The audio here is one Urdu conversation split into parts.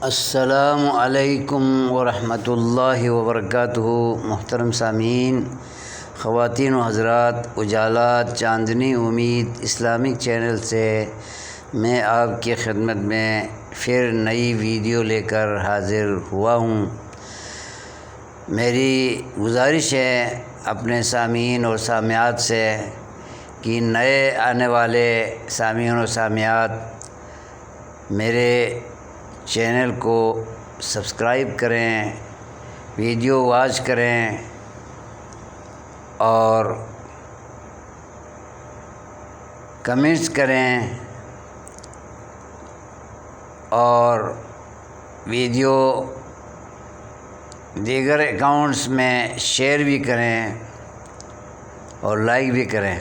السلام علیکم ورحمۃ اللہ وبرکاتہ۔ محترم سامعین، خواتین و حضرات، اجالات چاندنی امید اسلامک چینل سے میں آپ کی خدمت میں پھر نئی ویڈیو لے کر حاضر ہوا ہوں۔ میری گزارش ہے اپنے سامعین اور سامعات سے کہ نئے آنے والے سامعین و سامعات میرے چینل کو سبسکرائب کریں، ویڈیو واچ کریں اور کمنٹس کریں اور ویڈیو دیگر اکاؤنٹس میں شیئر بھی کریں اور لائک بھی کریں۔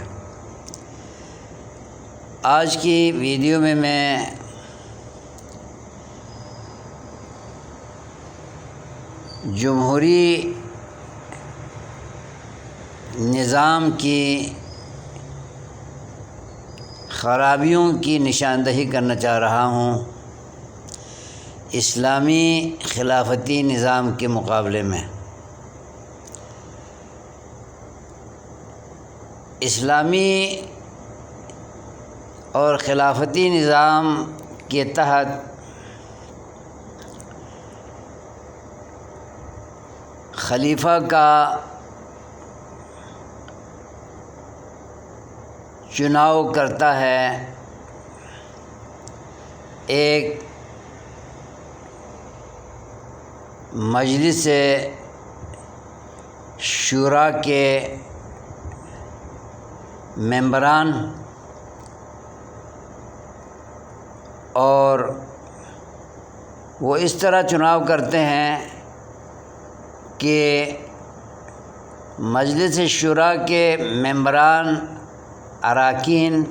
آج کی ویڈیو میں جمہوری نظام کی خرابیوں کی نشاندہی کرنا چاہ رہا ہوں اسلامی خلافتی نظام کے مقابلے میں۔ اسلامی اور خلافتی نظام کے تحت خلیفہ کا چناؤ کرتا ہے ایک مجلس شورا کے ممبران، اور وہ اس طرح چناؤ کرتے ہیں کہ مجلس شورا کے ممبران اراکین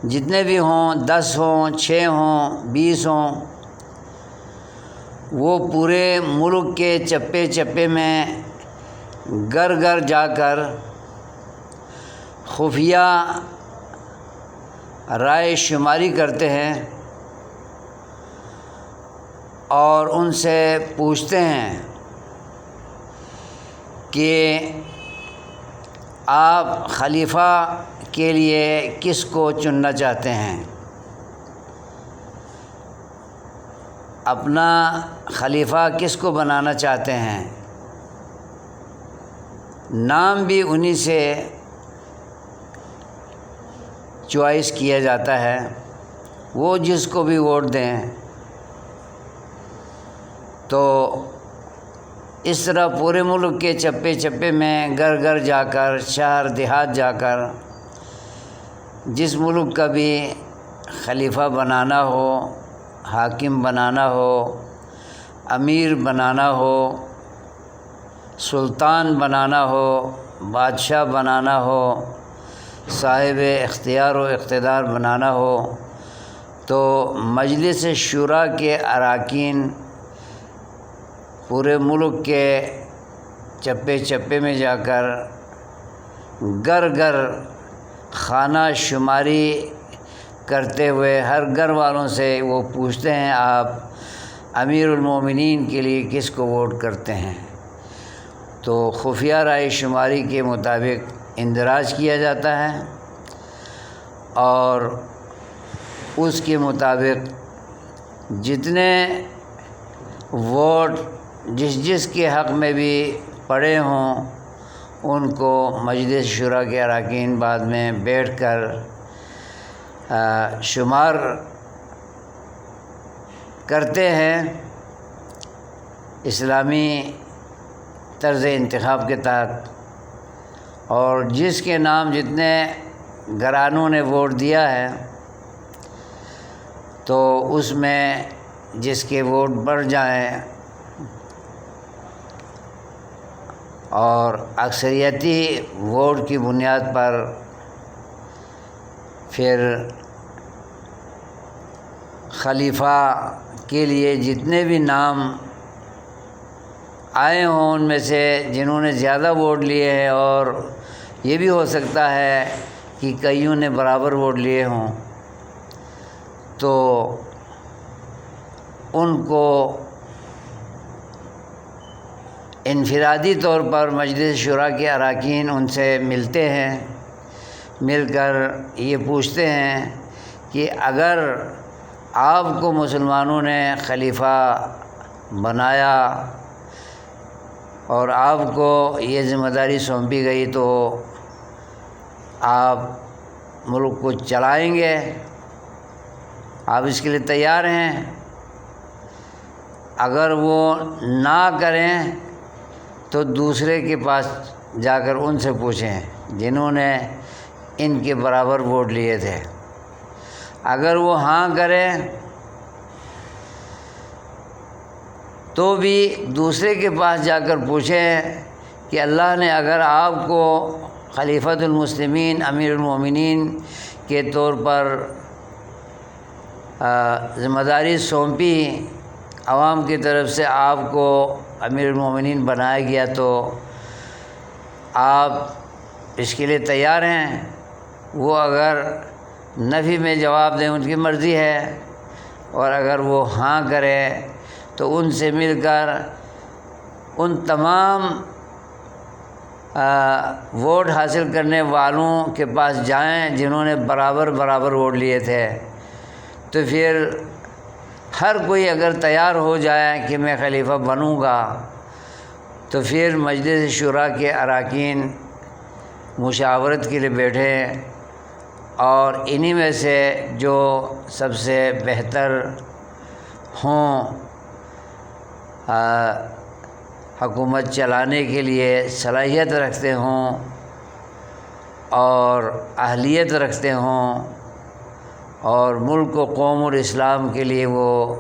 جتنے بھی ہوں، 10 ہوں، 6 ہوں، 20 ہوں، وہ پورے ملک کے چپے چپے میں گھر گھر جا کر خفیہ رائے شماری کرتے ہیں اور ان سے پوچھتے ہیں کہ آپ خلیفہ کے لیے کس کو چننا چاہتے ہیں، اپنا خلیفہ کس کو بنانا چاہتے ہیں۔ نام بھی انہی سے چوائس کیا جاتا ہے، وہ جس کو بھی ووٹ دیں۔ تو اس طرح پورے ملک کے چپے چپے میں گھر گھر جا کر، شہر دیہات جا کر، جس ملک کا بھی خلیفہ بنانا ہو، حاکم بنانا ہو، امیر بنانا ہو، سلطان بنانا ہو، بادشاہ بنانا ہو، صاحب اختیار و اقتدار بنانا ہو، تو مجلس شورا کے اراکین پورے ملک کے چپے چپے میں جا کر گھر گھر خانہ شماری کرتے ہوئے ہر گھر والوں سے وہ پوچھتے ہیں آپ امیر المومنین کے لیے کس کو ووٹ کرتے ہیں۔ تو خفیہ رائے شماری کے مطابق اندراج کیا جاتا ہے اور اس کے مطابق جتنے ووٹ جس کے حق میں بھی پڑے ہوں ان کو مجلس شورا کے اراکین بعد میں بیٹھ کر شمار کرتے ہیں اسلامی طرز انتخاب کے تحت، اور جس کے نام جتنے گھرانوں نے ووٹ دیا ہے تو اس میں جس کے ووٹ بڑھ جائیں اور اکثریتی ووٹ کی بنیاد پر پھر خلیفہ کے لیے جتنے بھی نام آئے ہوں ان میں سے جنہوں نے زیادہ ووٹ لیے ہیں، اور یہ بھی ہو سکتا ہے کہ کئیوں نے برابر ووٹ لیے ہوں، تو ان کو انفرادی طور پر مجلس شورا کے اراکین ان سے ملتے ہیں، مل کر یہ پوچھتے ہیں کہ اگر آپ کو مسلمانوں نے خلیفہ بنایا اور آپ کو یہ ذمہ داری سونپی گئی تو آپ ملک کو چلائیں گے، آپ اس کے لیے تیار ہیں؟ اگر وہ نہ کریں تو دوسرے کے پاس جا کر ان سے پوچھیں جنہوں نے ان کے برابر ووٹ لیے تھے۔ اگر وہ ہاں کریں تو بھی دوسرے کے پاس جا کر پوچھیں کہ اللہ نے اگر آپ کو خلیفۃ المسلمین امیر المومنین کے طور پر ذمہ داری سونپی، عوام کی طرف سے آپ کو امیر المومنین بنایا گیا، تو آپ اس کے لیے تیار ہیں؟ وہ اگر نفی میں جواب دیں ان کی مرضی ہے، اور اگر وہ ہاں کرے تو ان سے مل کر ان تمام ووٹ حاصل کرنے والوں کے پاس جائیں جنہوں نے برابر ووٹ لیے تھے۔ تو پھر ہر کوئی اگر تیار ہو جائے کہ میں خلیفہ بنوں گا، تو پھر مجلس شورا کے اراکین مشاورت کے لیے بیٹھے اور انہی میں سے جو سب سے بہتر ہوں، حکومت چلانے کے لیے صلاحیت رکھتے ہوں اور اہلیت رکھتے ہوں اور ملک و قوم اور اسلام کے لیے وہ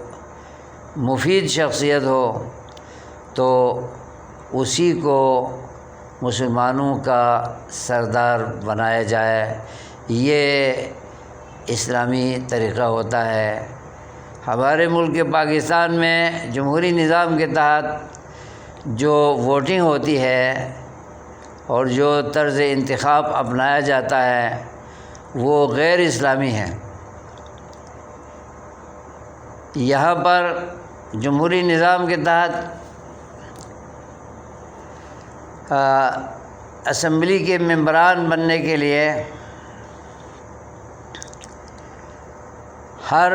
مفید شخصیت ہو، تو اسی کو مسلمانوں کا سردار بنایا جائے۔ یہ اسلامی طریقہ ہوتا ہے۔ ہمارے ملک پاکستان میں جمہوری نظام کے تحت جو ووٹنگ ہوتی ہے اور جو طرز انتخاب اپنایا جاتا ہے وہ غیر اسلامی ہے۔ یہاں پر جمہوری نظام کے تحت اسمبلی کے ممبران بننے کے لیے ہر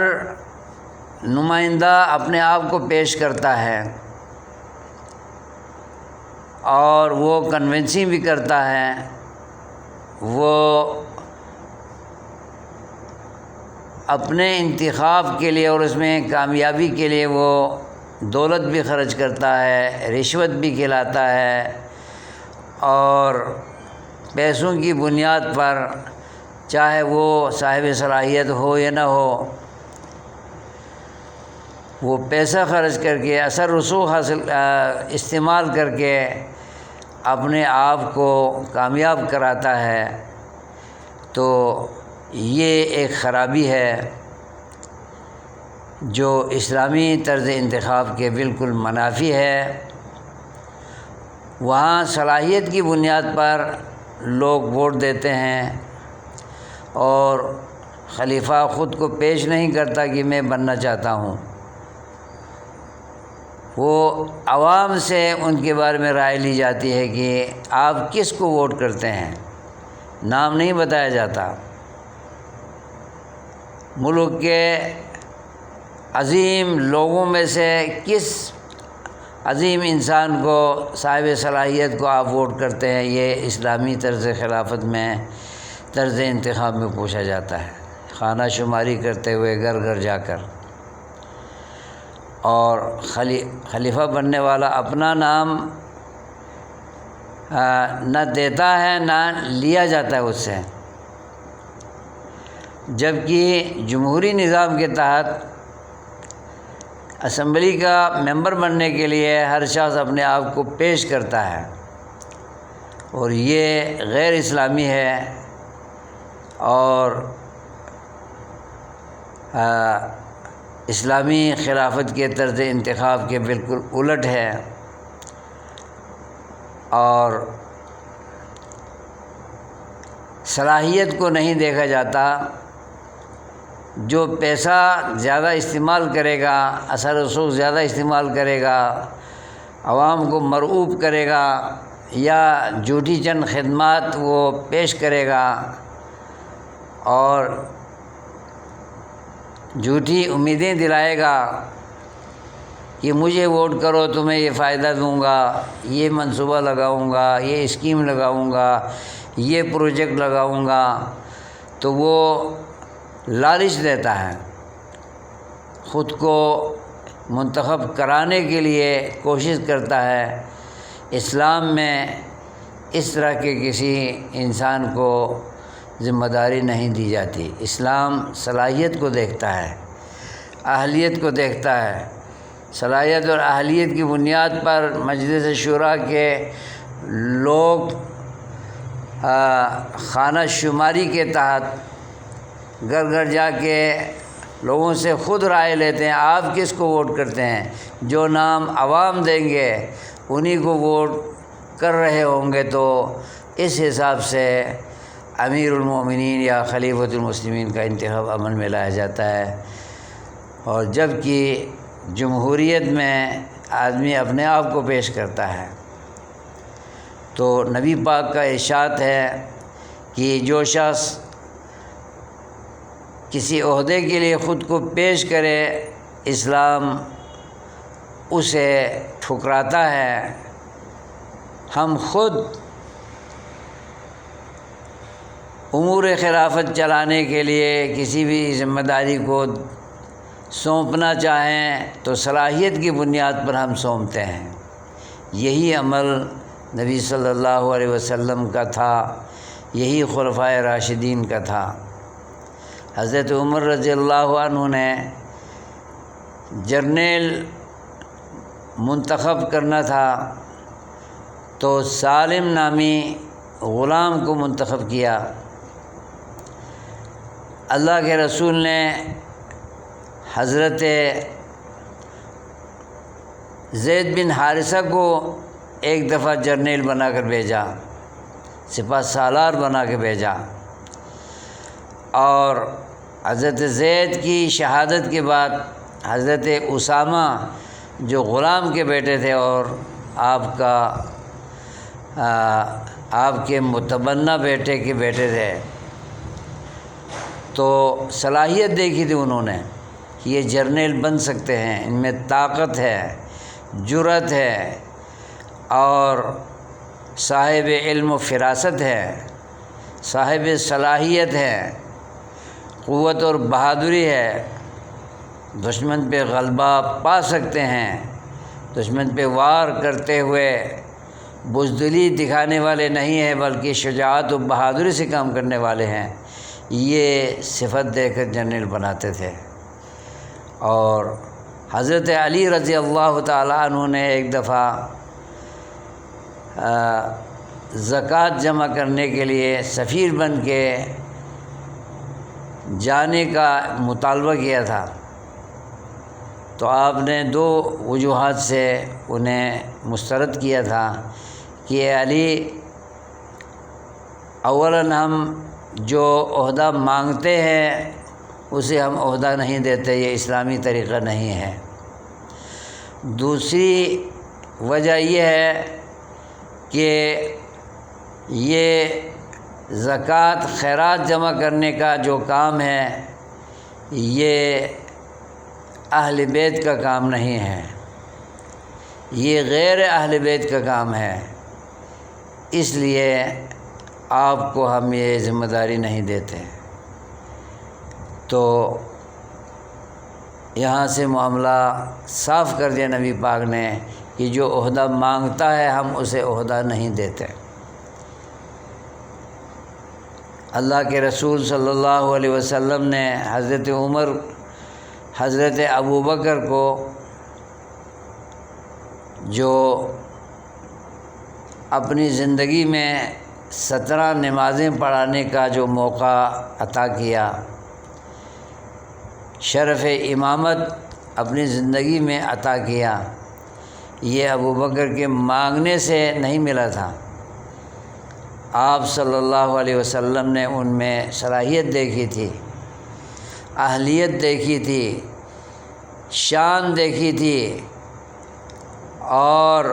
نمائندہ اپنے آپ کو پیش کرتا ہے اور وہ کنونسنگ بھی کرتا ہے، وہ اپنے انتخاب کے لیے اور اس میں کامیابی کے لیے وہ دولت بھی خرچ کرتا ہے، رشوت بھی کھلاتا ہے، اور پیسوں کی بنیاد پر چاہے وہ صاحب صلاحیت ہو یا نہ ہو، وہ پیسہ خرچ کر کے اثر رسوخ استعمال کر کے اپنے آپ کو کامیاب کراتا ہے۔ تو یہ ایک خرابی ہے جو اسلامی طرز انتخاب کے بالکل منافی ہے۔ وہاں صلاحیت کی بنیاد پر لوگ ووٹ دیتے ہیں اور خلیفہ خود کو پیش نہیں کرتا کہ میں بننا چاہتا ہوں، وہ عوام سے ان کے بارے میں رائے لی جاتی ہے کہ آپ کس کو ووٹ کرتے ہیں، نام نہیں بتایا جاتا۔ ملک کے عظیم لوگوں میں سے کس عظیم انسان کو، صاحب صلاحیت کو آپ ووٹ کرتے ہیں، یہ اسلامی طرز خلافت میں طرز انتخاب میں پوچھا جاتا ہے، خانہ شماری کرتے ہوئے گھر گھر جا کر۔ اور خلیفہ بننے والا اپنا نام نہ دیتا ہے نہ لیا جاتا ہے اس سے، جبکہ جمہوری نظام کے تحت اسمبلی کا ممبر بننے کے لیے ہر شخص اپنے آپ کو پیش کرتا ہے، اور یہ غیر اسلامی ہے اور اسلامی خلافت کے طرز انتخاب کے بالکل الٹ ہے۔ اور صلاحیت کو نہیں دیکھا جاتا جو پیسہ زیادہ استعمال کرے گا، اثر و رسوخ زیادہ استعمال کرے گا، عوام کو مرعوب کرے گا یا جھوٹی چند خدمات وہ پیش کرے گا اور جھوٹی امیدیں دلائے گا کہ مجھے ووٹ کرو تمہیں یہ فائدہ دوں گا، یہ منصوبہ لگاؤں گا، یہ اسکیم لگاؤں گا، یہ پروجیکٹ لگاؤں گا، تو وہ لالچ دیتا ہے، خود کو منتخب کرانے کے لیے کوشش کرتا ہے۔ اسلام میں اس طرح کے کسی انسان کو ذمہ داری نہیں دی جاتی۔ اسلام صلاحیت کو دیکھتا ہے، اہلیت کو دیکھتا ہے۔ صلاحیت اور اہلیت کی بنیاد پر مجلس شورا کے لوگ خانہ شماری کے تحت گھر گھر جا کے لوگوں سے خود رائے لیتے ہیں، آپ کس کو ووٹ کرتے ہیں؟ جو نام عوام دیں گے انہی کو ووٹ کر رہے ہوں گے، تو اس حساب سے امیر المومنین یا خلیفۃ المسلمین کا انتخاب عمل میں لایا جاتا ہے۔ اور جب کہ جمہوریت میں آدمی اپنے آپ کو پیش کرتا ہے، تو نبی پاک کا ارشاد ہے کہ جو شخص کسی عہدے کے لیے خود کو پیش کرے، اسلام اسے ٹھکراتا ہے۔ ہم خود امور خلافت چلانے کے لیے کسی بھی ذمہ داری کو سونپنا چاہیں تو صلاحیت کی بنیاد پر ہم سونپتے ہیں۔ یہی عمل نبی صلی اللہ علیہ وسلم کا تھا، یہی خلفائے راشدین کا تھا۔ حضرت عمر رضی اللہ عنہ نے جرنیل منتخب کرنا تھا تو سالم نامی غلام کو منتخب کیا۔ اللہ کے رسول نے حضرت زید بن حارثہ کو ایک دفعہ جرنیل بنا کر بھیجا، سپہ سالار بنا کے بھیجا، اور حضرت زید کی شہادت کے بعد حضرت اسامہ جو غلام کے بیٹے تھے اور آپ کے متبنہ بیٹے کے بیٹے تھے، تو صلاحیت دیکھی تھی انہوں نے کہ یہ جرنیل بن سکتے ہیں، ان میں طاقت ہے، جرأت ہے اور صاحب علم و فراست ہے، صاحب صلاحیت ہے، قوت اور بہادری ہے، دشمن پہ غلبہ پا سکتے ہیں، دشمن پہ وار کرتے ہوئے بزدلی دکھانے والے نہیں ہیں بلکہ شجاعت و بہادری سے کام کرنے والے ہیں۔ یہ صفت دے کر جنرل بناتے تھے۔ اور حضرت علی رضی اللہ تعالیٰ عنہ نے ایک دفعہ زکوٰۃ جمع کرنے کے لیے سفیر بن کے جانے کا مطالبہ کیا تھا، تو آپ نے دو وجوہات سے انہیں مسترد کیا تھا کہ علی، اولاً ہم جو عہدہ مانگتے ہیں اسے ہم عہدہ نہیں دیتے، یہ اسلامی طریقہ نہیں ہے۔ دوسری وجہ یہ ہے کہ یہ زکوٰۃ خیرات جمع کرنے کا جو کام ہے یہ اہل بیت کا کام نہیں ہے، یہ غیر اہل بیت کا کام ہے، اس لیے آپ کو ہم یہ ذمہ داری نہیں دیتے۔ تو یہاں سے معاملہ صاف کر دیا نبی پاک نے کہ جو عہدہ مانگتا ہے ہم اسے عہدہ نہیں دیتے۔ اللہ کے رسول صلی اللہ علیہ وسلم نے حضرت عمر، حضرت ابوبکر کو جو اپنی زندگی میں 17 نمازیں پڑھانے کا جو موقع عطا کیا، شرف امامت اپنی زندگی میں عطا کیا، یہ ابوبکر کے مانگنے سے نہیں ملا تھا۔ آپ صلی اللہ علیہ وسلم نے ان میں صلاحیت دیکھی تھی، اہلیت دیکھی تھی، شان دیکھی تھی، اور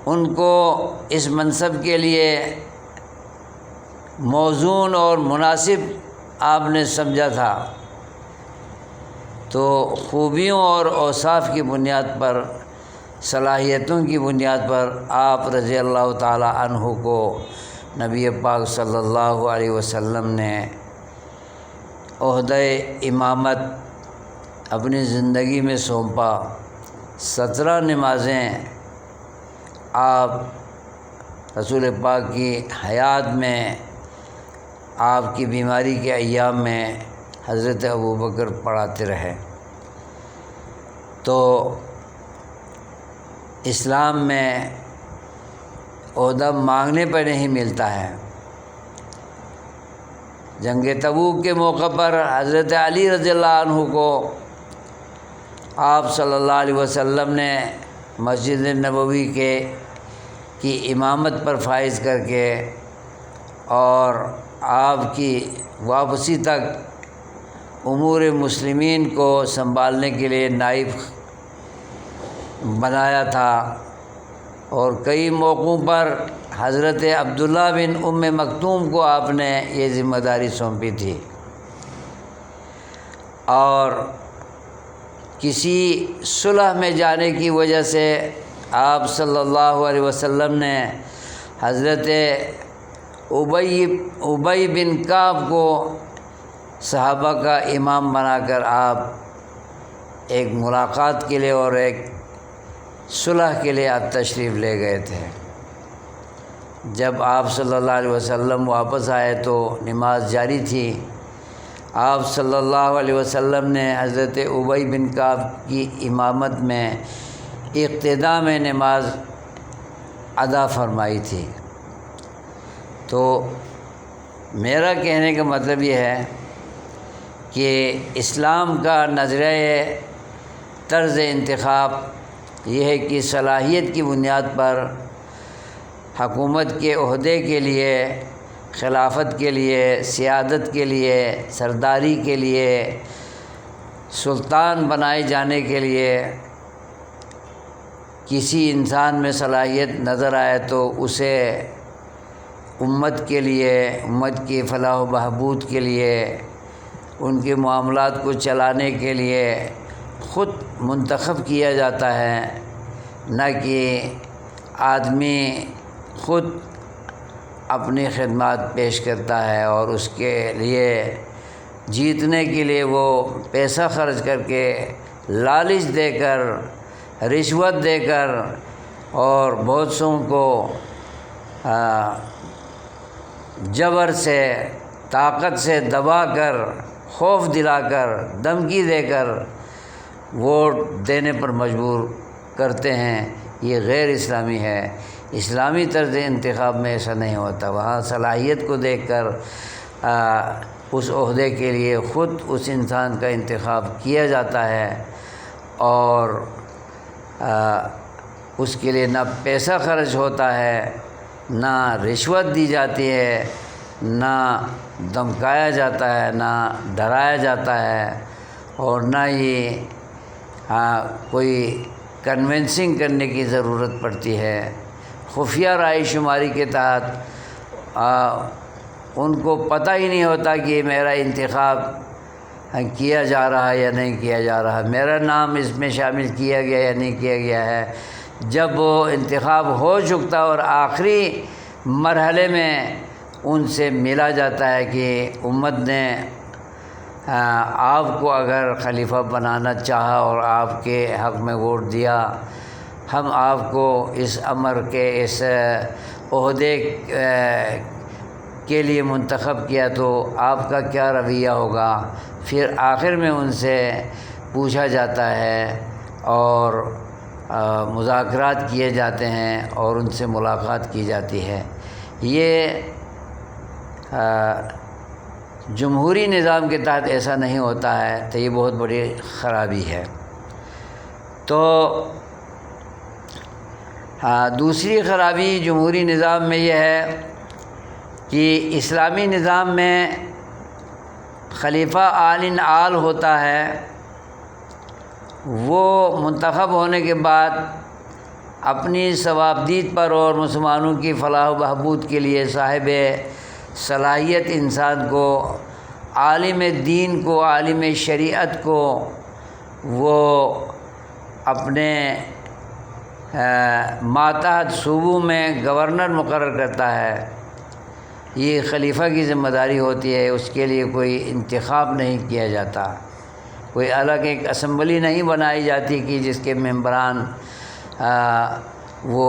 ان کو اس منصب کے لیے موزون اور مناسب آپ نے سمجھا تھا، تو خوبیوں اور اوصاف کی بنیاد پر، صلاحیتوں کی بنیاد پر آپ رضی اللہ تعالی عنہ کو نبی پاک صلی اللہ علیہ وسلم نے عہدہ امامت اپنی زندگی میں سونپا۔ 17 نمازیں آپ رسول پاک کی حیات میں، آپ کی بیماری کے ایام میں حضرت ابوبکر پڑھاتے رہے۔ تو اسلام میں عہدہ مانگنے پہ نہیں ملتا ہے۔ جنگ تبوک کے موقع پر حضرت علی رضی اللہ عنہ کو آپ صلی اللہ علیہ وسلم نے مسجد نبوی کی امامت پر فائز کر کے اور آپ کی واپسی تک امور مسلمین کو سنبھالنے کے لیے نائب بنایا تھا، اور کئی موقعوں پر حضرت عبداللہ بن ام مکتوم کو آپ نے یہ ذمہ داری سونپی تھی۔ اور کسی صلح میں جانے کی وجہ سے آپ صلی اللہ علیہ وسلم نے حضرت ابی بن کعب کو صحابہ کا امام بنا کر آپ ایک ملاقات کے لیے اور ایک صلح کے لیے آپ تشریف لے گئے تھے۔ جب آپ صلی اللہ علیہ وسلم واپس آئے تو نماز جاری تھی۔ آپ صلی اللہ علیہ وسلم نے حضرت ابی بن کعب کی امامت میں اقتداء میں نماز ادا فرمائی تھی۔ تو میرا کہنے کا مطلب یہ ہے کہ اسلام کا نظریہ طرز انتخاب یہ ہے کہ صلاحیت کی بنیاد پر حکومت کے عہدے کے لیے، خلافت کے لیے، سیادت کے لیے، سرداری کے لیے، سلطان بنائے جانے کے لیے کسی انسان میں صلاحیت نظر آئے تو اسے امت کے لیے، امت کی فلاح و بہبود کے لیے، ان کے معاملات کو چلانے کے لیے خود منتخب کیا جاتا ہے، نہ کہ آدمی خود اپنی خدمات پیش کرتا ہے اور اس کے لیے جیتنے کے لیے وہ پیسہ خرچ کر کے، لالچ دے کر، رشوت دے کر، اور بہت سوں کو جبر سے، طاقت سے دبا کر، خوف دلا کر، دھمکی دے کر ووٹ دینے پر مجبور کرتے ہیں۔ یہ غیر اسلامی ہے۔ اسلامی طرز انتخاب میں ایسا نہیں ہوتا۔ وہاں صلاحیت کو دیکھ کر اس عہدے کے لیے خود اس انسان کا انتخاب کیا جاتا ہے، اور اس کے لیے نہ پیسہ خرچ ہوتا ہے، نہ رشوت دی جاتی ہے، نہ دھمکایا جاتا ہے، نہ ڈرایا جاتا ہے، اور نہ ہی کوئی کنونسنگ کرنے کی ضرورت پڑتی ہے۔ خفیہ رائے شماری کے تحت ان کو پتہ ہی نہیں ہوتا کہ میرا انتخاب کیا جا رہا ہے یا نہیں کیا جا رہا، میرا نام اس میں شامل کیا گیا یا نہیں کیا گیا ہے۔ جب وہ انتخاب ہو چکتا اور آخری مرحلے میں ان سے ملا جاتا ہے کہ امت نے آپ کو اگر خلیفہ بنانا چاہا اور آپ کے حق میں ووٹ دیا، ہم آپ کو اس امر کے، اس عہدے کے لیے منتخب کیا، تو آپ کا کیا رویہ ہوگا؟ پھر آخر میں ان سے پوچھا جاتا ہے اور مذاکرات کیے جاتے ہیں اور ان سے ملاقات کی جاتی ہے۔ یہ جمہوری نظام کے تحت ایسا نہیں ہوتا ہے، تو یہ بہت بڑی خرابی ہے۔ تو دوسری خرابی جمہوری نظام میں یہ ہے کہ اسلامی نظام میں خلیفہ آل آل ہوتا ہے وہ منتخب ہونے کے بعد اپنی ثوابدید پر اور مسلمانوں کی فلاح و بہبود کے لیے صاحب صلاحیت انسان کو، عالم دین کو، عالم شریعت کو وہ اپنے ماتحت صوبوں میں گورنر مقرر کرتا ہے۔ یہ خلیفہ کی ذمہ داری ہوتی ہے، اس کے لیے کوئی انتخاب نہیں کیا جاتا، کوئی الگ ایک اسمبلی نہیں بنائی جاتی کہ جس کے ممبران وہ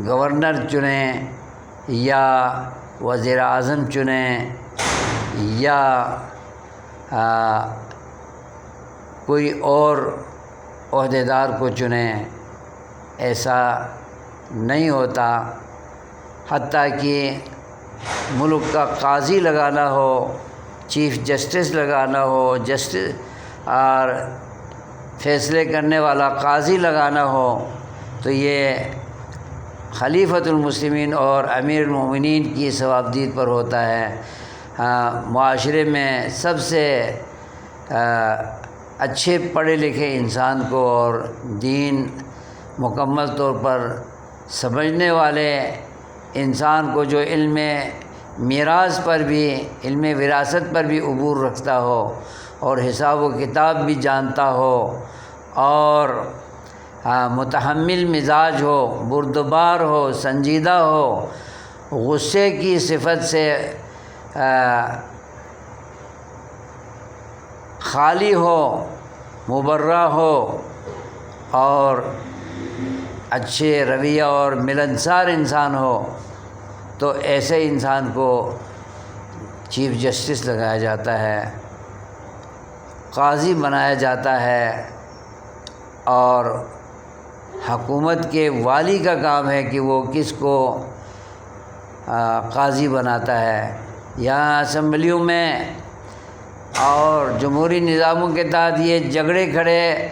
گورنر چنیں یا وزیر اعظم چنیں یا کوئی اور عہدیدار کو چنیں، ایسا نہیں ہوتا۔ حتیٰ کہ ملک کا قاضی لگانا ہو، چیف جسٹس لگانا ہو، اور فیصلے کرنے والا قاضی لگانا ہو تو یہ خلیفۃ المسلمین اور امیر المومنین کی ثوابدید پر ہوتا ہے۔ معاشرے میں سب سے اچھے پڑھے لکھے انسان کو اور دین مکمل طور پر سمجھنے والے انسان کو، جو علم میراث پر بھی، علم وراثت پر بھی عبور رکھتا ہو اور حساب و کتاب بھی جانتا ہو اور متحمل مزاج ہو، بردبار ہو، سنجیدہ ہو، غصے کی صفت سے خالی ہو، مبرہ ہو اور اچھے رویہ اور ملنسار انسان ہو تو ایسے انسان کو چیف جسٹس لگایا جاتا ہے، قاضی بنایا جاتا ہے۔ اور حکومت کے والی کا کام ہے کہ وہ کس کو قاضی بناتا ہے۔ یہاں اسمبلیوں میں اور جمہوری نظاموں کے تحت یہ جھگڑے کھڑے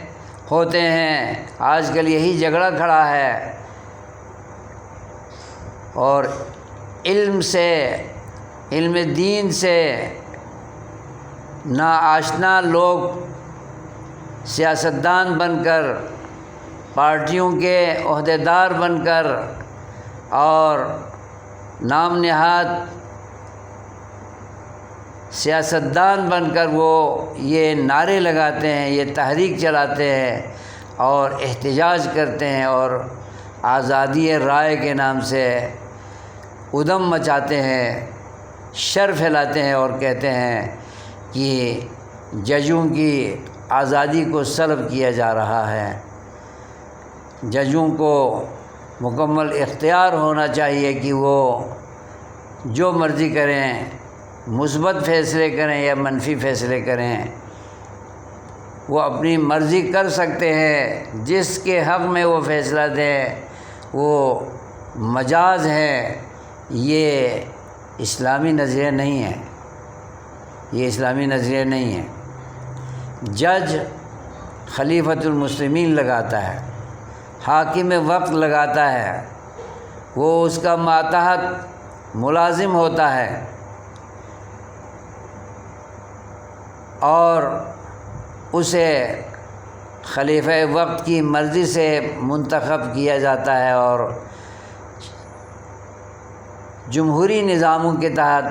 ہوتے ہیں، آج کل یہی جھگڑا کھڑا ہے، اور علم سے، علم دین سے ناآشنا لوگ سیاستدان بن کر، پارٹیوں کے عہدیدار بن کر اور نام نہاد سیاستدان بن کر وہ یہ نعرے لگاتے ہیں، یہ تحریک چلاتے ہیں اور احتجاج کرتے ہیں اور آزادی رائے کے نام سے ادھم مچاتے ہیں، شر پھیلاتے ہیں اور کہتے ہیں کہ ججوں کی آزادی کو سلب کیا جا رہا ہے، ججوں کو مکمل اختیار ہونا چاہیے کہ وہ جو مرضی کریں، مثبت فیصلے کریں یا منفی فیصلے کریں، وہ اپنی مرضی کر سکتے ہیں، جس کے حق میں وہ فیصلہ دیں وہ مجاز ہے۔ یہ اسلامی نظریہ نہیں ہے، یہ اسلامی نظریہ نہیں ہے۔ جج خلیفۃ المسلمین لگاتا ہے، حاکم وقت لگاتا ہے، وہ اس کا ماتحت ملازم ہوتا ہے اور اسے خلیفہ وقت کی مرضی سے منتخب کیا جاتا ہے۔ اور جمہوری نظاموں کے تحت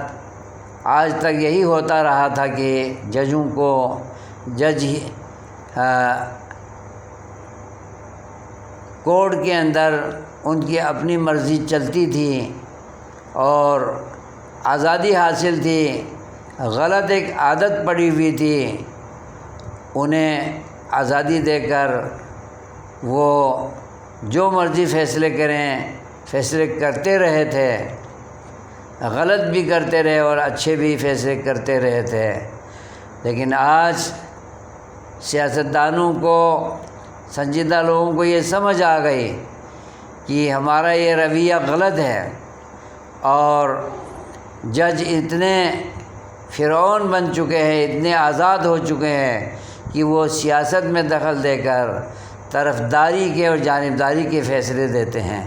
آج تک یہی ہوتا رہا تھا کہ ججوں کو جج کورٹ کے اندر ان کی اپنی مرضی چلتی تھی اور آزادی حاصل تھی، غلط ایک عادت پڑی ہوئی تھی، انہیں آزادی دے کر وہ جو مرضی فیصلے کرتے رہے تھے، غلط بھی کرتے رہے اور اچھے بھی فیصلے کرتے رہے تھے۔ لیکن آج سیاستدانوں کو، سنجیدہ لوگوں کو یہ سمجھ آ گئی کہ ہمارا یہ رویہ غلط ہے، اور جج اتنے فرعون بن چکے ہیں، اتنے آزاد ہو چکے ہیں کہ وہ سیاست میں دخل دے کر طرفداری کے اور جانبداری کے فیصلے دیتے ہیں۔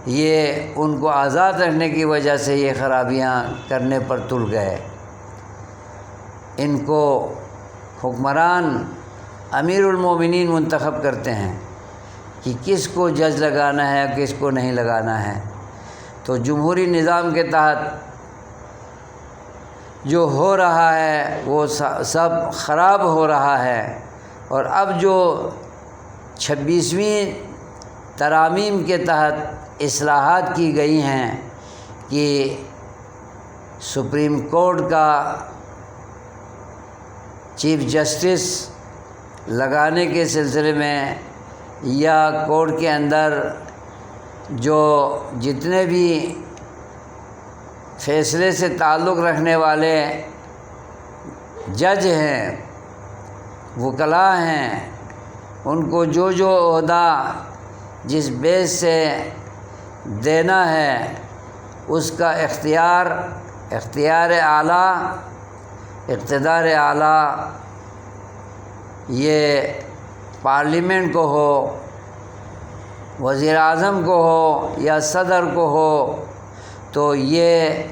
یہ ان کو آزاد رکھنے کی وجہ سے یہ خرابیاں کرنے پر تل گئے۔ ان کو حکمران امیر المومنین منتخب کرتے ہیں کہ کس کو جج لگانا ہے کس کو نہیں لگانا ہے۔ تو جمہوری نظام کے تحت جو ہو رہا ہے وہ سب خراب ہو رہا ہے، اور اب جو 26ویں ترامیم کے تحت اصلاحات کی گئی ہیں کہ سپریم کورٹ کا چیف جسٹس لگانے کے سلسلے میں یا کورٹ کے اندر جو جتنے بھی فیصلے سے تعلق رکھنے والے جج ہیں، وکلاء ہیں، ان کو جو عہدہ جس بیس سے دینا ہے اس کا اختیار اعلیٰ، اقتدار اعلیٰ یہ پارلیمنٹ کو ہو، وزیر اعظم کو ہو یا صدر کو ہو، تو یہ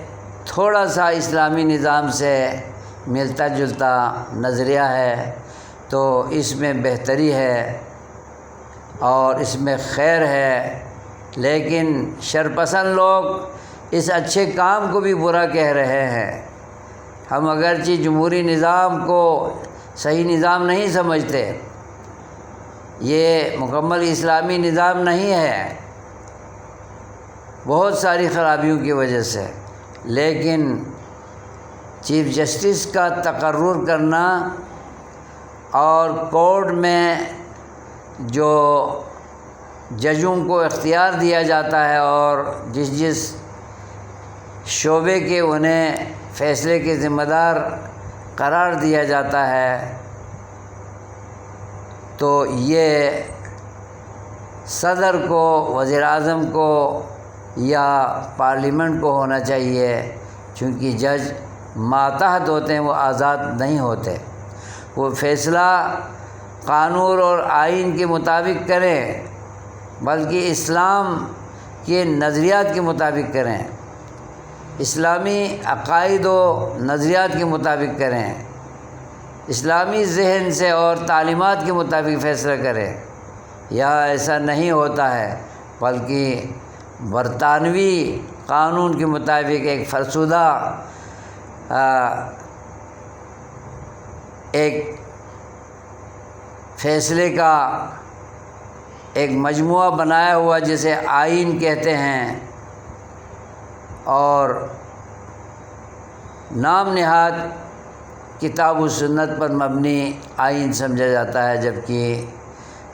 تھوڑا سا اسلامی نظام سے ملتا جلتا نظریہ ہے۔ تو اس میں بہتری ہے اور اس میں خیر ہے، لیکن شرپسند لوگ اس اچھے کام کو بھی برا کہہ رہے ہیں۔ ہم اگرچہ جمہوری نظام کو صحیح نظام نہیں سمجھتے، یہ مکمل اسلامی نظام نہیں ہے بہت ساری خرابیوں کی وجہ سے، لیکن چیف جسٹس کا تقرر کرنا اور کورٹ میں جو ججوں کو اختیار دیا جاتا ہے اور جس شعبے کے انہیں فیصلے کے ذمہ دار قرار دیا جاتا ہے، تو یہ صدر کو، وزیر اعظم کو یا پارلیمنٹ کو ہونا چاہیے، چونکہ جج ماتحت ہوتے ہیں، وہ آزاد نہیں ہوتے۔ وہ فیصلہ قانون اور آئین کے مطابق کریں، بلکہ اسلام کے نظریات کے مطابق کریں، اسلامی عقائد و نظریات کے مطابق کریں، اسلامی ذہن سے اور تعلیمات کے مطابق فیصلہ کریں۔ یہاں ایسا نہیں ہوتا ہے، بلکہ برطانوی قانون کے مطابق ایک فرسودہ ایک فیصلے کا ایک مجموعہ بنایا ہوا جسے آئین کہتے ہیں، اور نام نہاد کتاب و سنت پر مبنی آئین سمجھا جاتا ہے، جبکہ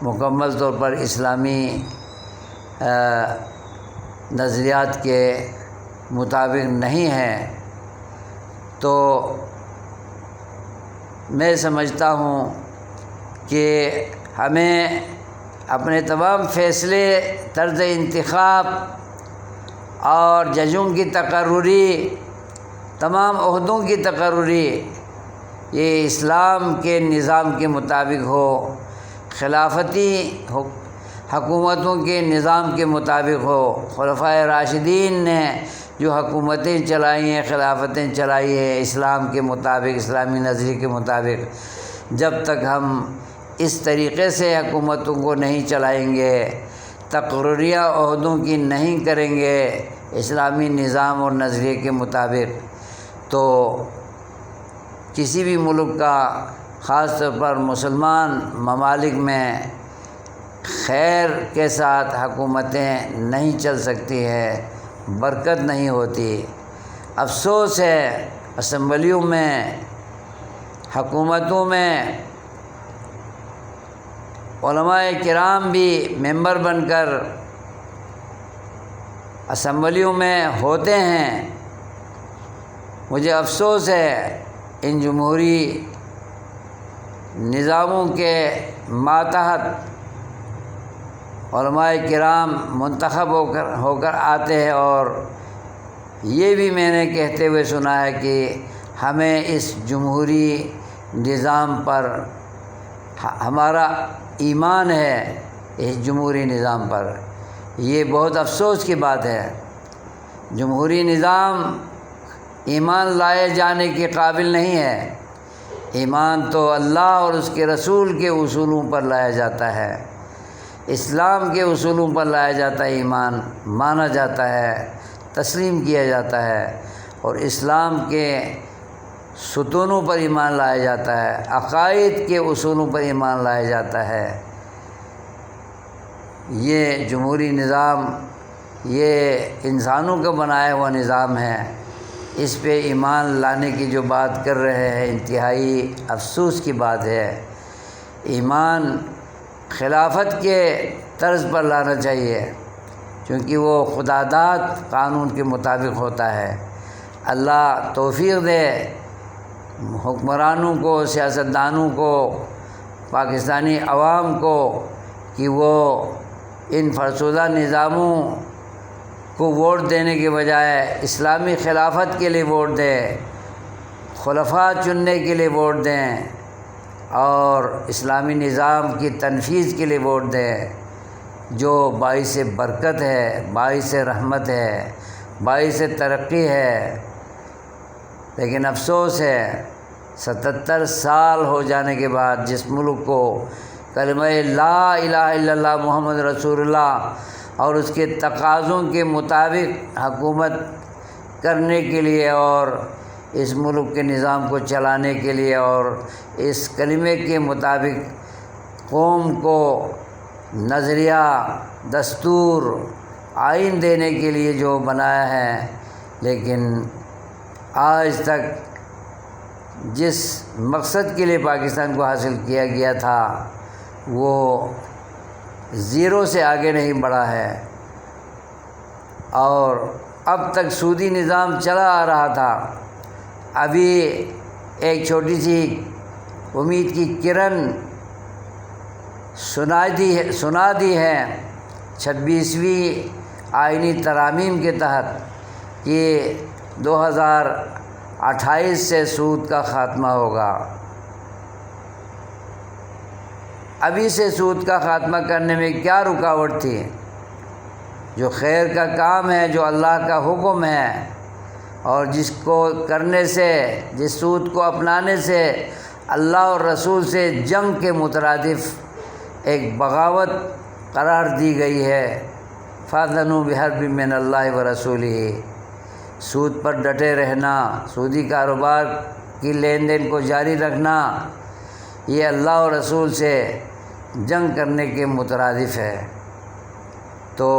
مکمل طور پر اسلامی نظریات کے مطابق نہیں ہے۔ تو میں سمجھتا ہوں کہ ہمیں اپنے تمام فیصلے، طرز انتخاب اور ججوں کی تقرری، تمام عہدوں کی تقرری یہ اسلام کے نظام کے مطابق ہو، خلافتی حکومتوں کے نظام کے مطابق ہو۔ خلفائے راشدین نے جو حکومتیں چلائی ہیں، خلافتیں چلائی ہیں، اسلام کے مطابق، اسلامی نظریے کے مطابق، جب تک ہم اس طریقے سے حکومتوں کو نہیں چلائیں گے، تقرریہ عہدوں کی نہیں کریں گے اسلامی نظام اور نظریے کے مطابق، تو کسی بھی ملک کا، خاص طور پر مسلمان ممالک میں خیر کے ساتھ حکومتیں نہیں چل سکتی ہیں، برکت نہیں ہوتی۔ افسوس ہے اسمبلیوں میں، حکومتوں میں علماء کرام بھی ممبر بن کر اسمبلیوں میں ہوتے ہیں۔ مجھے افسوس ہے ان جمہوری نظاموں کے ماتحت علماء کرام منتخب ہو کر آتے ہیں، اور یہ بھی میں نے کہتے ہوئے سنا ہے کہ ہمیں اس جمہوری نظام پر ہمارا ایمان ہے، اس جمہوری نظام پر۔ یہ بہت افسوس کی بات ہے، جمہوری نظام ایمان لائے جانے کے قابل نہیں ہے، ایمان تو اللہ اور اس کے رسول کے اصولوں پر لایا جاتا ہے، اسلام کے اصولوں پر لایا جاتا ہے، ایمان مانا جاتا ہے، تسلیم کیا جاتا ہے، اور اسلام کے ستونوں پر ایمان لایا جاتا ہے، عقائد کے اصولوں پر ایمان لایا جاتا ہے۔ یہ جمہوری نظام یہ انسانوں کا بنایا ہوا نظام ہے، اس پہ ایمان لانے کی جو بات کر رہے ہیں انتہائی افسوس کی بات ہے۔ ایمان خلافت کے طرز پر لانا چاہیے، کیونکہ وہ خدا داد قانون کے مطابق ہوتا ہے۔ اللہ توفیق دے حکمرانوں کو، سیاستدانوں کو، پاکستانی عوام کو کہ وہ ان فرسودہ نظاموں کو ووٹ دینے کے بجائے اسلامی خلافت کے لیے ووٹ دیں، خلفاء چننے کے لیے ووٹ دیں، اور اسلامی نظام کی تنفیذ کے لیے ووٹ دیں، جو باعث برکت ہے، باعث رحمت ہے، باعث ترقی ہے۔ لیکن افسوس ہے 77 سال ہو جانے کے بعد جس ملک کو کلمہ لا الہ الا اللہ محمد رسول اللہ اور اس کے تقاضوں کے مطابق حکومت کرنے کے لیے اور اس ملک کے نظام کو چلانے کے لیے اور اس کلمے کے مطابق قوم کو نظریہ، دستور، آئین دینے کے لیے جو بنایا ہے، لیکن آج تک جس مقصد کے لیے پاکستان کو حاصل کیا گیا تھا وہ زیرو سے آگے نہیں بڑھا ہے، اور اب تک سودی نظام چلا آ رہا تھا۔ ابھی ایک چھوٹی سی امید کی کرن سنا دی ہے 26ویں آئینی ترامیم کے تحت کہ 2028 سے سود کا خاتمہ ہوگا۔ ابھی سے سود کا خاتمہ کرنے میں کیا رکاوٹ تھی؟ جو خیر کا کام ہے، جو اللہ کا حکم ہے، اور جس کو کرنے سے، جس سود کو اپنانے سے اللہ اور رسول سے جنگ کے مترادف ایک بغاوت قرار دی گئی ہے۔ فَأْذَنُوا بِحَرْبٍ مِّنَ اللَّهِ وَرَسُولِهِ، سود پر ڈٹے رہنا، سودی کاروبار کی لین دین کو جاری رکھنا، یہ اللہ اور رسول سے جنگ کرنے کے مترادف ہے۔ تو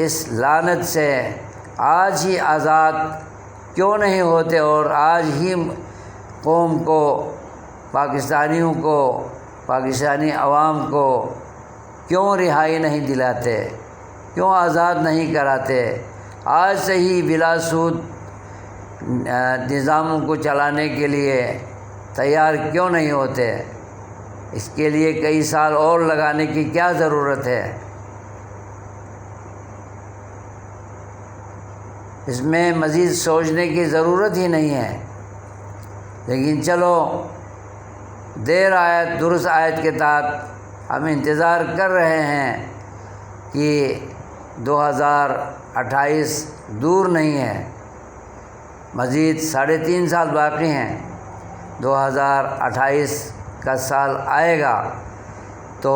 اس لعنت سے آج ہی آزاد کیوں نہیں ہوتے، اور آج ہی قوم کو، پاکستانیوں کو، پاکستانی عوام کو کیوں رہائی نہیں دلاتے، کیوں آزاد نہیں کراتے؟ آج سے ہی بلا سود نظاموں کو چلانے کے لیے تیار کیوں نہیں ہوتے؟ اس کے لیے کئی سال اور لگانے کی کیا ضرورت ہے؟ اس میں مزید سوچنے کی ضرورت ہی نہیں ہے۔ لیکن چلو دیر آیت درست آیت کے تحت ہم انتظار کر رہے ہیں کہ 2028 دور نہیں ہے، مزید 3.5 سال باقی ہیں، 2028 کا سال آئے گا تو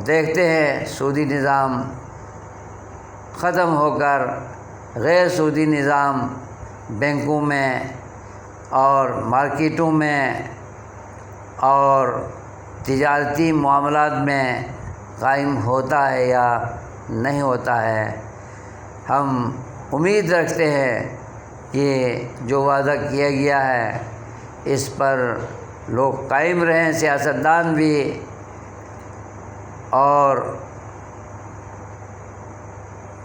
دیکھتے ہیں سودی نظام ختم ہو کر غیر سودی نظام بینکوں میں اور مارکیٹوں میں اور تجارتی معاملات میں قائم ہوتا ہے یا نہیں ہوتا ہے۔ ہم امید رکھتے ہیں کہ جو وعدہ کیا گیا ہے اس پر لوگ قائم رہیں، سیاستدان بھی اور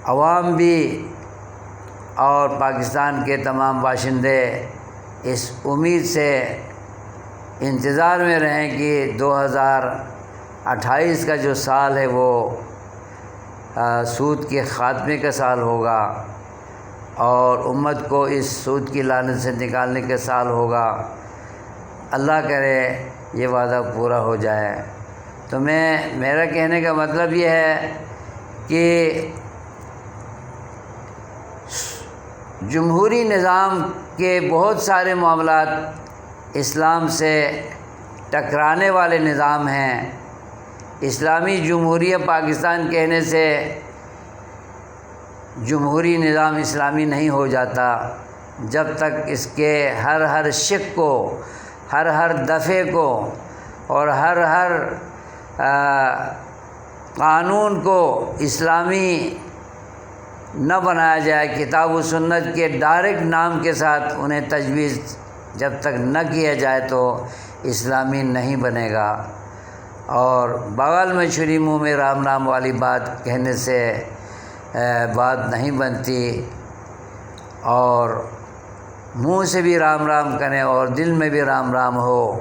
عوام بھی، اور پاکستان کے تمام باشندے اس امید سے انتظار میں رہیں کہ 2028 کا جو سال ہے وہ سود کے خاتمے کا سال ہوگا، اور امت کو اس سود کی لعنت سے نکالنے کا سال ہوگا۔ اللہ کرے یہ وعدہ پورا ہو جائے۔ تو میرا کہنے کا مطلب یہ ہے کہ جمہوری نظام کے بہت سارے معاملات اسلام سے ٹکرانے والے نظام ہیں۔ اسلامی جمہوریہ پاکستان کہنے سے جمہوری نظام اسلامی نہیں ہو جاتا جب تک اس کے ہر شق کو، ہر دفعے کو اور ہر قانون کو اسلامی نہ بنایا جائے، کتاب و سنت کے ڈائریکٹ نام کے ساتھ انہیں تجویز جب تک نہ کیا جائے تو اسلامی نہیں بنے گا۔ اور بغل میں چھری منہ میں رام رام والی بات کہنے سے بات نہیں بنتی، اور منہ سے بھی رام رام کریں اور دل میں بھی رام رام ہو،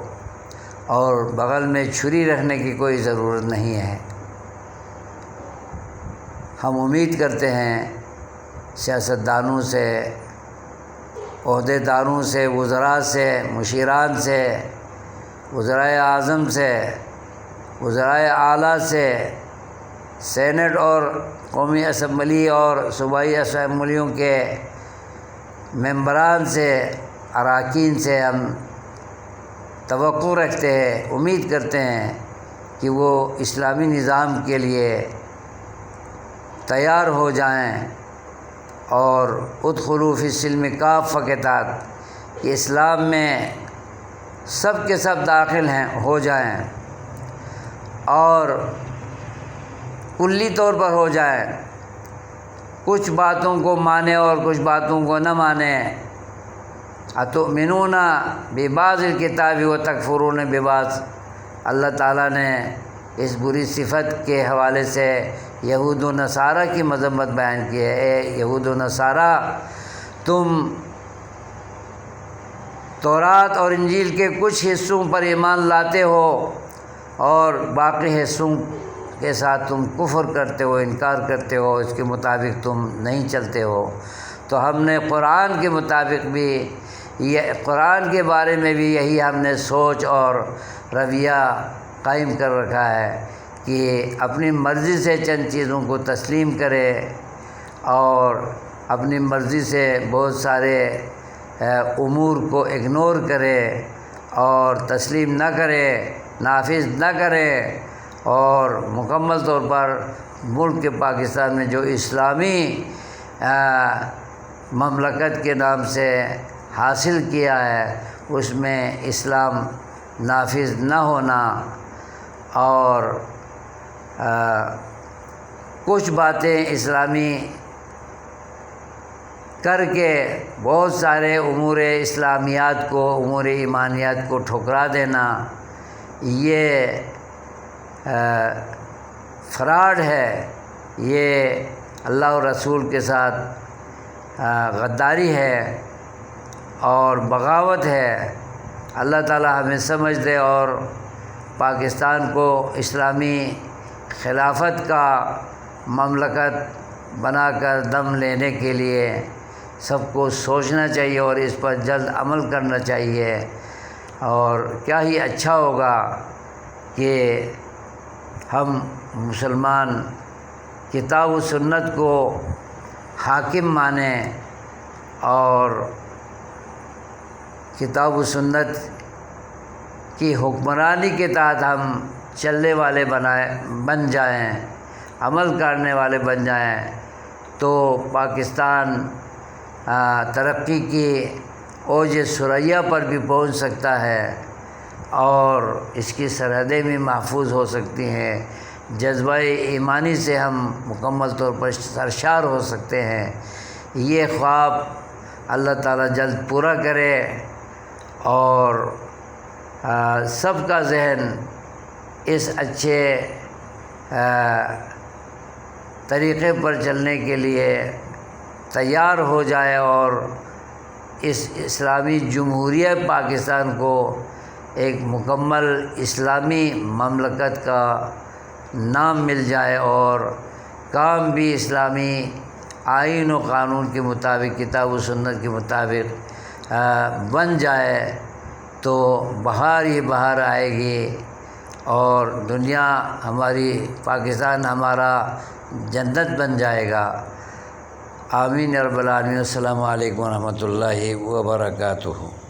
اور بغل میں چھری رکھنے کی کوئی ضرورت نہیں ہے۔ ہم امید کرتے ہیں سیاستدانوں سے، عہدے داروں سے، وزراء سے، مشیران سے، وزرائے اعظم سے، وزرائے اعلیٰ سے، سینٹ اور قومی اسمبلی اور صوبائی اسمبلیوں کے ممبران سے، اراکین سے ہم توقع رکھتے ہیں، امید کرتے ہیں کہ وہ اسلامی نظام کے لیے تیار ہو جائیں، اور ادخلوا فی السلم کافہ کے تحت کہ اسلام میں سب کے سب داخل ہو جائیں اور کلی طور پر ہو جائیں، کچھ باتوں کو مانیں اور کچھ باتوں کو نہ مانیں۔ اتؤمنون ببعض الکتاب وتکفرون ببعض، اللہ تعالیٰ نے اس بری صفت کے حوالے سے یہود و نصارہ کی مذمت بیان کی ہے۔ اے یہود و نصارہ، تم تورات اور انجیل کے کچھ حصوں پر ایمان لاتے ہو اور باقی حصوں کے ساتھ تم کفر کرتے ہو، انکار کرتے ہو، اس کے مطابق تم نہیں چلتے ہو۔ تو ہم نے قرآن کے مطابق بھی قرآن کے بارے میں بھی یہی ہم نے سوچ اور رویہ قائم کر رکھا ہے کہ اپنی مرضی سے چند چیزوں کو تسلیم کرے اور اپنی مرضی سے بہت سارے امور کو اگنور کرے اور تسلیم نہ کرے، نافذ نہ کرے، اور مکمل طور پر ملک پاکستان میں جو اسلامی مملکت کے نام سے حاصل کیا ہے اس میں اسلام نافذ نہ ہونا اور کچھ باتیں اسلامی کر کے بہت سارے امور اسلامیات کو، امور ایمانیات کو ٹھکرا دینا، یہ فراڈ ہے، یہ اللہ اور رسول کے ساتھ غداری ہے اور بغاوت ہے۔ اللہ تعالی ہمیں سمجھ دے اور پاکستان کو اسلامی خلافت کا مملکت بنا کر دم لینے کے لیے سب کو سوچنا چاہیے اور اس پر جلد عمل کرنا چاہیے۔ اور کیا ہی اچھا ہوگا کہ ہم مسلمان کتاب و سنت کو حاکم مانیں اور کتاب و سنت کی حکمرانی کے تحت ہم چلنے والے بن جائیں، عمل کرنے والے بن جائیں، تو پاکستان ترقی کی اوج ثریا پر بھی پہنچ سکتا ہے اور اس کی سرحدیں بھی محفوظ ہو سکتی ہیں۔ جذبہ ایمانی سے ہم مکمل طور پر سرشار ہو سکتے ہیں۔ یہ خواب اللہ تعالیٰ جلد پورا کرے اور سب کا ذہن اس اچھے طریقے پر چلنے کے لیے تیار ہو جائے اور اس اسلامی جمہوریہ پاکستان کو ایک مکمل اسلامی مملکت کا نام مل جائے اور کام بھی اسلامی آئین و قانون کے مطابق، کتاب و سنت کے مطابق بن جائے تو بہار ہی بہار آئے گی اور دنیا ہماری، پاکستان ہمارا جنت بن جائے گا۔ آمین یا رب العالمین۔ السلام علیکم ورحمۃ اللہ وبرکاتہ۔